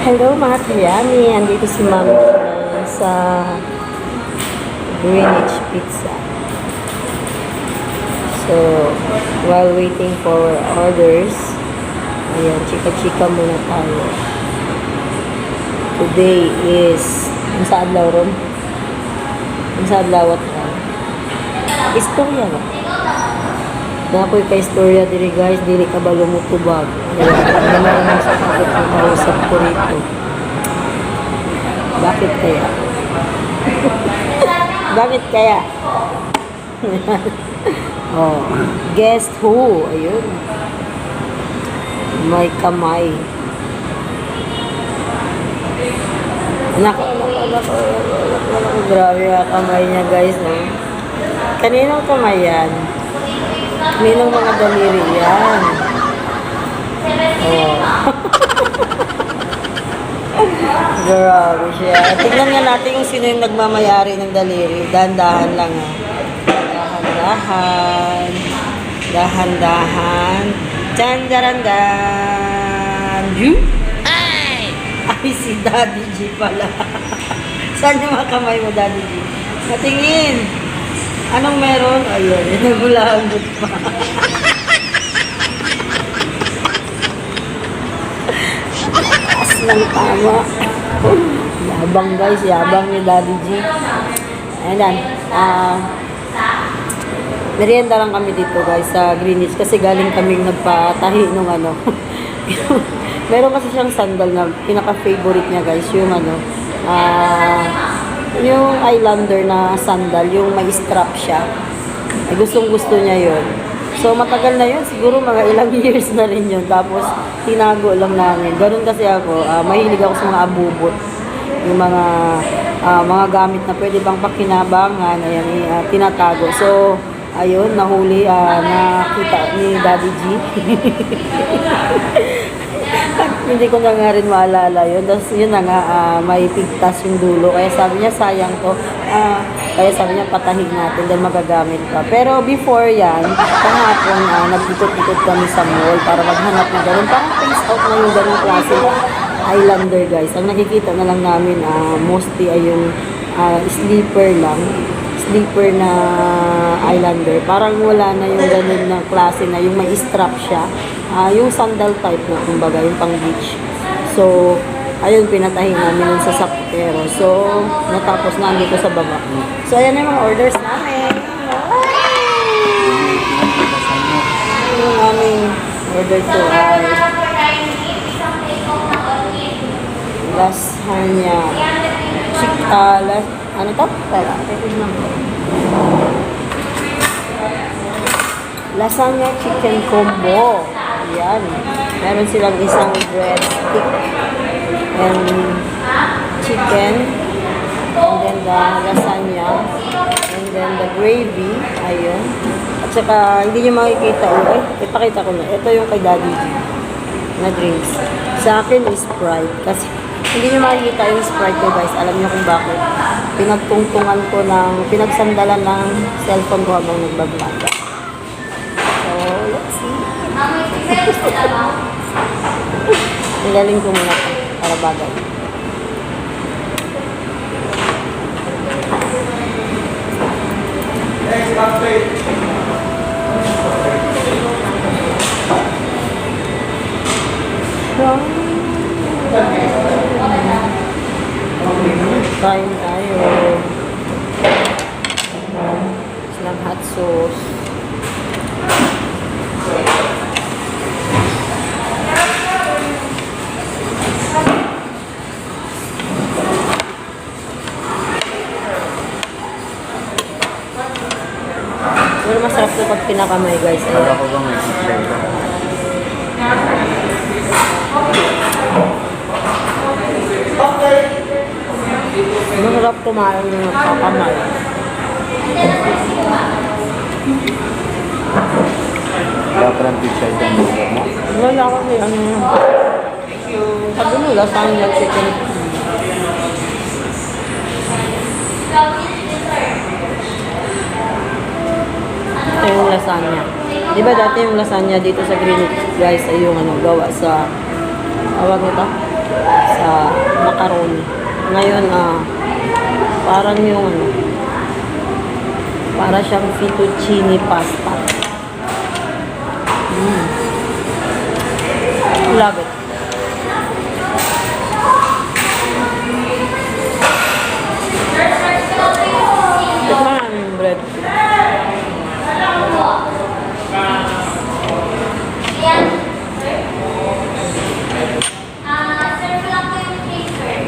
Hello mga kayami, andito si Ma'am sa Greenwich Pizza. So, while waiting for orders, ayan, chika-chika muna tayo. Today is, sa adlaw ron? Sa adlaw at istorya ba? Napoy ka istorya diri guys, dili ka ba lumutubag? Naman ang sa kapit ng kausap ko rito. Bakit kaya? Bakit kaya? Oh, guess who? Ayun. May kamay. Anak, grabe ang kamay niya guys. No? Kaninong kamay yan? Kaninong mga daliri yan? Oh. Grabe siya. Tignan nga natin kung sino yung nagmamayari ng daliri. Dahan-dahan lang ha. Dahan-dahan. Dahan-dahan. Tsandarandan. Ay! Ay, si Daddy G pala. Saan yung mga kamay mo, Daddy G? Natingin. Anong meron? Ayun, nagulagot pa. As ng tama. Yabang guys, yabang ni Daddy G. Ayan, merienda lang kami dito guys sa Greenwich kasi galing kaming nagpatahi nung ano. Meron kasi siyang sandal na pinaka-favorite niya guys, yung ano, yung Islander na sandal, yung may strap siya. Ay, gustong-gusto niya yun. So, matagal na yun. Siguro mga ilang years na rin yun. Tapos, tinago lang namin. Ganun kasi ako. Mahilig ako sa mga abubot. Yung mga gamit na pwede bang pakinabangan. Ayan, tinatago. So, ayun, nahuli, nakita ni Daddy G. Hindi ko na nga rin maalala yun. Tapos yun na nga, may pigtas yung dulo. Kaya sabi niya, sayang to. Kaya sabi niya, patahig natin dahil magagamit pa. Pero before yan, kahapon, nag-ikot-ikot kami sa mall para maghanap na gano'n. Parang face out na yung gano'ng klase Islander guys. Ang nakikita na lang namin, mostly ay yung sleeper lang. Sleeper na Islander. Parang wala na yung gano'n na klase na yung may strap siya. Yung sandal type na, kumbaga, yung pang beach. So, ayun, pinatahin namin sa sapero. So, natapos na dito sa baba. So, ayan yung mga orders namin. Yung aming order to ay lasagna. Ano to? Lasagna chicken combo. Ayan. Meron silang isang bread stick and chicken and then the lasagna and then the gravy. Ayun. At saka hindi nyo makikita. Ipakita ko na. Ito yung kay Daddy G na drinks. Sa akin is Sprite. Kasi hindi nyo makikita yung Sprite ko guys. Alam nyo kung bakit. Pinagtungtungan ko pinagsandalan ng cellphone ko habang nagbablog. So, let's see. Nilaling ko muna para bagay. Kain tayo. Silang hot sauce. Pero masarap ito pag pinakamay guys. Para ko bang may siklay ka? Masarap kumain ng kakamay. Wala pa ng pizza dyan mo? Wala kasi ano yun. Sabi mo, lasagna chicken. Ito yung lasagna. Di ba dati yung lasagna dito sa Greenwich, guys, ay yung gawa sa, awag nito? sa macaroni. Ngayon, parang yung ano, para siyang fettuccine pasta. Love it. Tikman namin yung bread. Serve lang po yung chaser.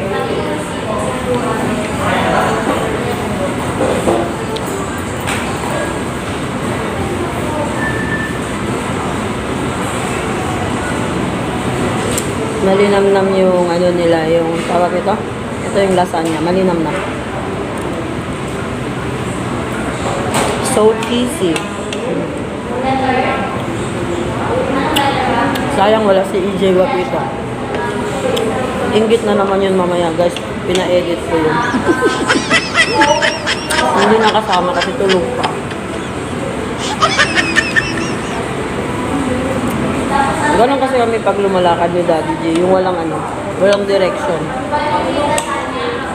Malinamnam yung ano nila, yung tawag ito. Ito yung lasagna, malinamnam. So cheesy. Sayang wala si EJ Wapita. Inggit na naman yun mamaya guys. Pina-edit ko yun. Hindi nakasama kasi tulog pa. Ganon kasi kami pag lumalakad ni Daddy J, yung walang ano, walang direction.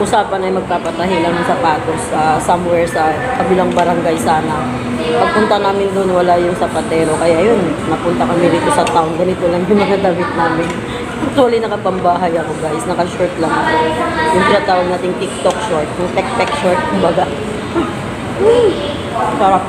Usapan ay magpapatahi lang ng sapatos somewhere sa kabilang barangay sana. Pagpunta namin doon, wala yung sapatero. Kaya yun, napunta kami dito sa town. Ganito lang yung mga damit namin. Actually, nakapambahay ako guys. Naka-short lang ako. Yung tinatawag nating TikTok short. Yung tek-tek short, kumbaga. Sarap.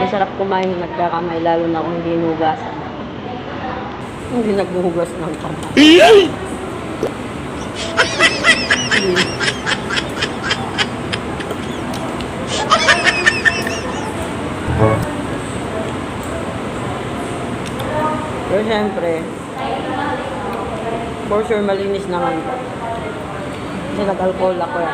Masarap kumain ng nagkakamay, lalo na kung hindi hinugasan. Hindi naghuhugas ng kamay. Pero syempre, for sure malinis naman ko. Kasi nag-alcohol ako eh.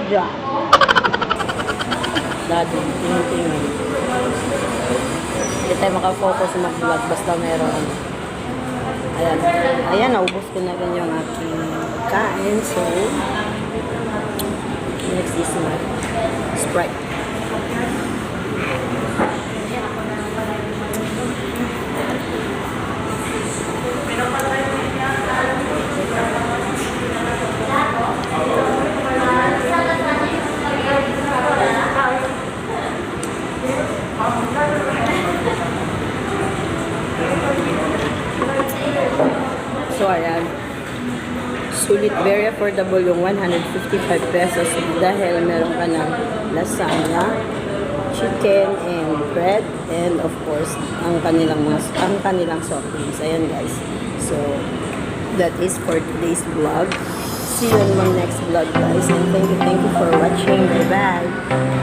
dyan. Daddy, tingin-tingin. Hindi tayo makafocus mag-vlog basta meron ano. Ayan. Ayan, naubos ko na rin yung aking kain. So, next is my Sprite. So, ayan. Sulit, very affordable yung 155 pesos dahil meron ka ng lasagna, chicken, and bread, and of course, ang kanilang soft drinks. Ayan, guys. So, that is for today's vlog. See you in my next vlog, guys. And thank you for watching. Bye-bye.